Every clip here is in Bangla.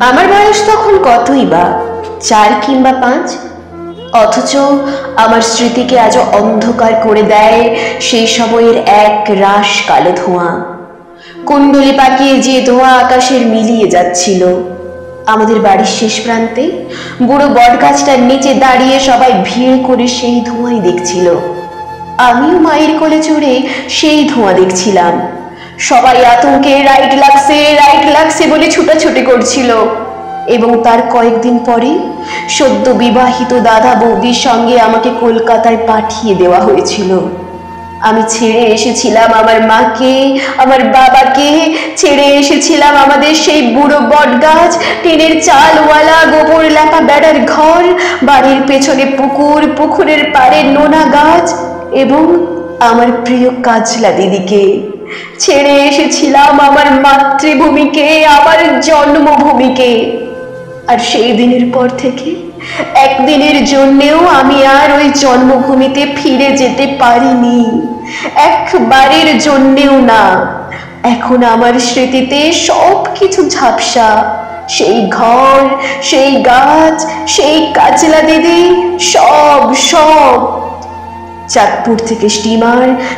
আমার বয়স তখন কতই বা, 4 কিংবা 5। অথচ আমার স্মৃতিকে আজও অন্ধকার করে দেয় সেই সময়ের এক রাশ কালো ধোঁয়া। কুণ্ডলি পাকিয়ে যে ধোঁয়া আকাশের মিলিয়ে যাচ্ছিল। আমাদের বাড়ির শেষ প্রান্তে বুড়ো বটগাছটার নিচে দাঁড়িয়ে সবাই ভিড় করে সেই ধোঁয়াই দেখছিল। আমিও মায়ের কোলে চড়ে সেই ধোঁয়া দেখছিলাম। সবাই আতঙ্কে রাইট লাগছে বলে ছুটাছুটি করছিল। এবং তার কয়েকদিন পরে সদ্য বিবাহিত দাদা বৌদির সঙ্গে আমাকে কলকাতায় পাঠিয়ে দেওয়া হয়েছিল। আমি ছেড়ে এসেছিলাম আমার মাকে, আমার বাবাকে, ছেড়ে এসেছিলাম আমাদের সেই বুড়ো বটগাছ, টিনের চালওয়ালা গোবর লেপা বেড়ার ঘর, বাড়ির পেছনে পুকুর, পুকুরের পাড়ে নোনা গাছ এবং আমার প্রিয় কাজলা দিদিকে। ছেড়ে এসেছিলাম আমার মাতৃভূমিকে, আমার জন্মভূমিকে। আর সেই দিনের পর থেকে একদিনের জন্যেও আমি আর ওই জন্মভূমিতে ফিরে যেতে পারিনি, একবারের জন্যেও না। এখন আমার স্মৃতিতে সব কিছু ঝাপসা। সেই ঘর, সেই গাছ, সেই কাজলা দিদি, সব সব। চাঁদপুর থেকে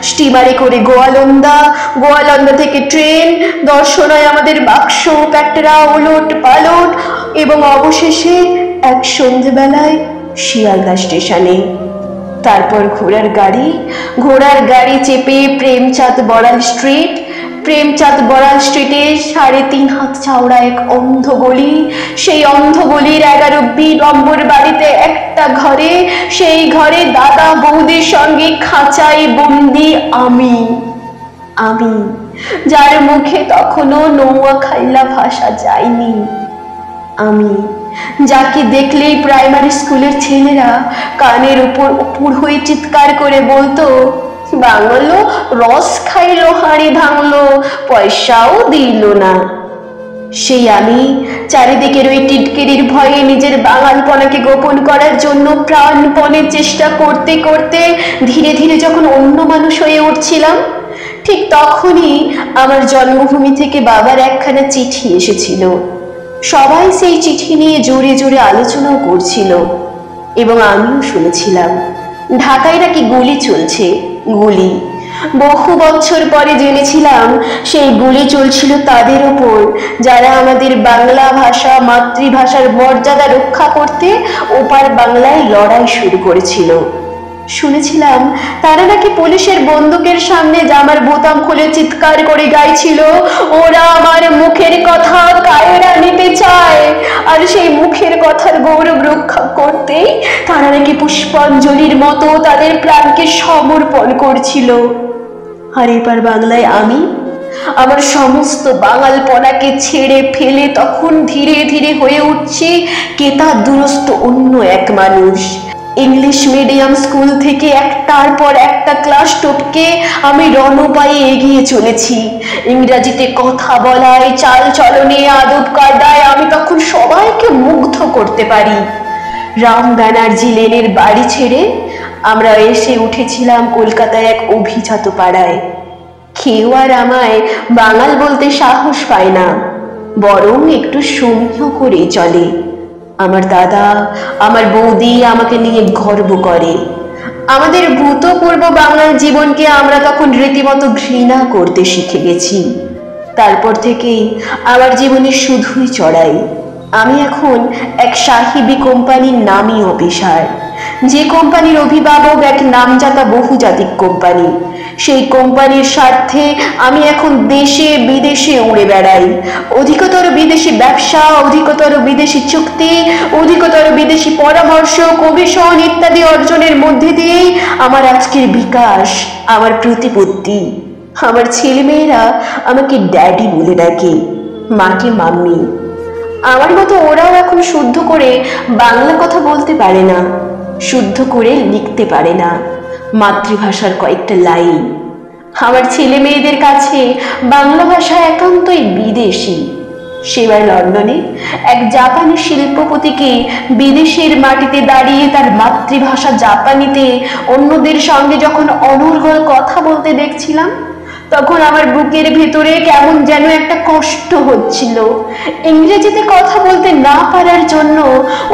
স্টিমারে করে গোয়ালন্দা, গোয়ালন্দা থেকে ট্রেন, দর্শনায় আমাদের বাক্স প্যাটরা ওলট পালট, এবং অবশেষে এক সন্ধেবেলায় শিয়ালদা স্টেশনে। তারপর ঘোড়ার গাড়ি চেপে প্রেমচাঁদ বড়াল স্ট্রিটে 3.5 হাত চওড়া এক অন্ধ গলি। সেই অন্ধ গলির 11B নম্বর বাড়িতে একটা ঘরে, সেই ঘরে দাদা বৌদির সঙ্গে খাঁচায় বন্দি আমি, যার মুখে তখনো নোয়াখাইলা ভাষা যায়নি। আমি যাকে দেখলেই প্রাইমারি স্কুলের ছেলেরা কানের উপর উপুড় হয়ে চিৎকার করে বলতো, বাংলো রস খাইলো, হাঁড়ি ভাঙলো, পয়সাও দিল না। সেই আমি চারিদিকের ওই টিটকিরির ভয়ে নিজের বাঙালপনাকে গোপন করার জন্য প্রাণপণে চেষ্টা করতে করতে ধীরে ধীরে যখন অন্য মানুষ হয়ে উঠছিলাম, ঠিক তখনই আমার জন্মভূমি থেকে বাবার একখানা চিঠি এসেছিল। সবাই সেই চিঠি নিয়ে জোরে জোরে আলোচনাও করছিল এবং আমিও শুনেছিলাম ঢাকায় নাকি গুলি চলছে। গুলি বহু বছর পরে জেনেছিলাম সেই গুলি চলছিল তাদের ওপর যারা আমাদের বাংলা ভাষা, মাতৃভাষার মর্যাদা রক্ষা করতে ওপার বাংলায় লড়াই শুরু করেছিল। শুনেছিলাম তারা নাকি পুলিশের বন্দুকের সামনে জামার বোতাম খুলে চিৎকার করে গাইছিল, ওরা আমার মুখের কথা কায়রা নিতে চায়। আর সেই মুখের কথার গৌরব রক্ষা করতেই তারা নাকি পুষ্পাঞ্জলির মতো তাদের প্রাণকে সমর্পণ করছিল। আর এবার বাংলায় আমি আমার সমস্ত বাঙালপনাকে ছেড়ে ফেলে তখন ধীরে ধীরে হয়ে উঠছি কেতা দুরস্ত অন্য এক মানুষ। ইংলিশ মিডিয়াম স্কুল থেকে একটার পর একটা ক্লাস টপকে আমি রণপায়ে এগিয়ে চলেছি। ইংরাজিতে কথা বলায়, চাল চলনে, আদব কায়দায় আমি তখন সবাইকে মুগ্ধ করতে পারি। রাম ব্যানার্জি লেনের বাড়ি ছেড়ে আমরা এসে উঠেছিলাম কলকাতায় এক অভিজাত পাড়ায়। কেউ আর আমায় বাঙাল বলতে সাহস পায় না, বরং একটু সমীহ করে চলে। আমার দাদা, আমার বৌদি আমাকে নিয়ে গর্ব করে। আমাদের ভূতপূর্ব বাংলার জীবনকে আমরা তখন রীতিমতো ঘৃণা করতে শিখে গেছি। তারপর থেকেই আমার জীবনে শুধুই চড়াই। আমি এখন এক সাহিবি কোম্পানির নামী অফিসার, যে কোম্পানির অভিভাবক এক নামজাদা বহুজাতিক কোম্পানি। সেই কোম্পানির স্বার্থে আমি এখন দেশে বিদেশে উড়ে বেড়াই। অধিকতর বিদেশি ব্যবসা, অধিকতর বিদেশি চুক্তি, অধিকতর বিদেশি পরামর্শ, কমিশন ইত্যাদি অর্জনের মধ্যে দিয়েই আমার আজকের বিকাশ, আমার প্রতিপত্তি। আমার ছেলেমেয়েরা আমাকে ড্যাডি বলে ডাকে, মাকে মাম্মি। আমার মতো ওরাও এখন শুদ্ধ করে বাংলা কথা বলতে পারে না, শুদ্ধ করে লিখতে পারে না মাতৃভাষার কয়েকটা লাইন। আমার ছেলে মেয়েদের কাছে বাংলা ভাষা একান্তই বিদেশি। সেবার লন্ডনে এক জাপানি শিল্পপতিকে বিদেশের মাটিতে দাঁড়িয়ে তার মাতৃভাষা জাপানিতে অন্যদের সঙ্গে যখন অনর্গল কথা বলতে দেখছিলাম, তখন আমার বুকের ভেতরে কেমন যেন একটা কষ্ট হচ্ছিল। ইংরেজিতে কথা বলতে না পারার জন্য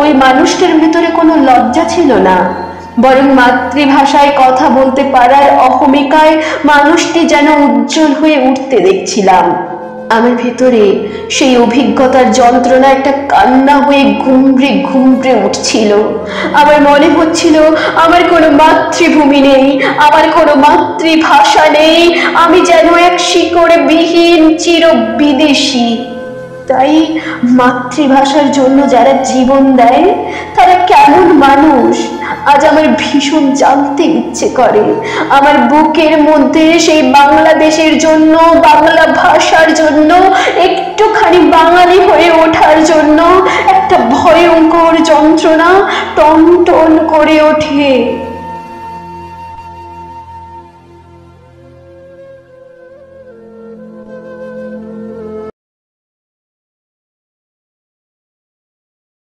ওই মানুষটার ভেতরে কোনো লজ্জা ছিল না, বরং মাতৃভাষায় কথা বলতে পারার অহমিকায় মানুষটি যেন উজ্জ্বল হয়ে উঠতে দেখছিলাম। আমার ভেতরে সেই অভিজ্ঞতার যন্ত্রণা একটা কান্না হয়ে ঘুমড়ে ঘুমড়ে উঠছিল। আমার মনে হচ্ছিল আমার কোনো মাতৃভূমি নেই, আমার কোনো মাতৃভাষা নেই, আমি যেন এক শিকড়ে বিহীন চির বিদেশী। তাই মাতৃভাষার জন্য যারা জীবন দেয় তারা কেমন মানুষ আজ আমার ভীষণ জানতে ইচ্ছে করে। আমার বুকের মধ্যে সেই বাংলাদেশের জন্য, বাংলা ভাষার জন্য, একটুখানি বাঙালি হয়ে ওঠার জন্য একটা ভয়ঙ্কর যন্ত্রণা টন টন করে ওঠে।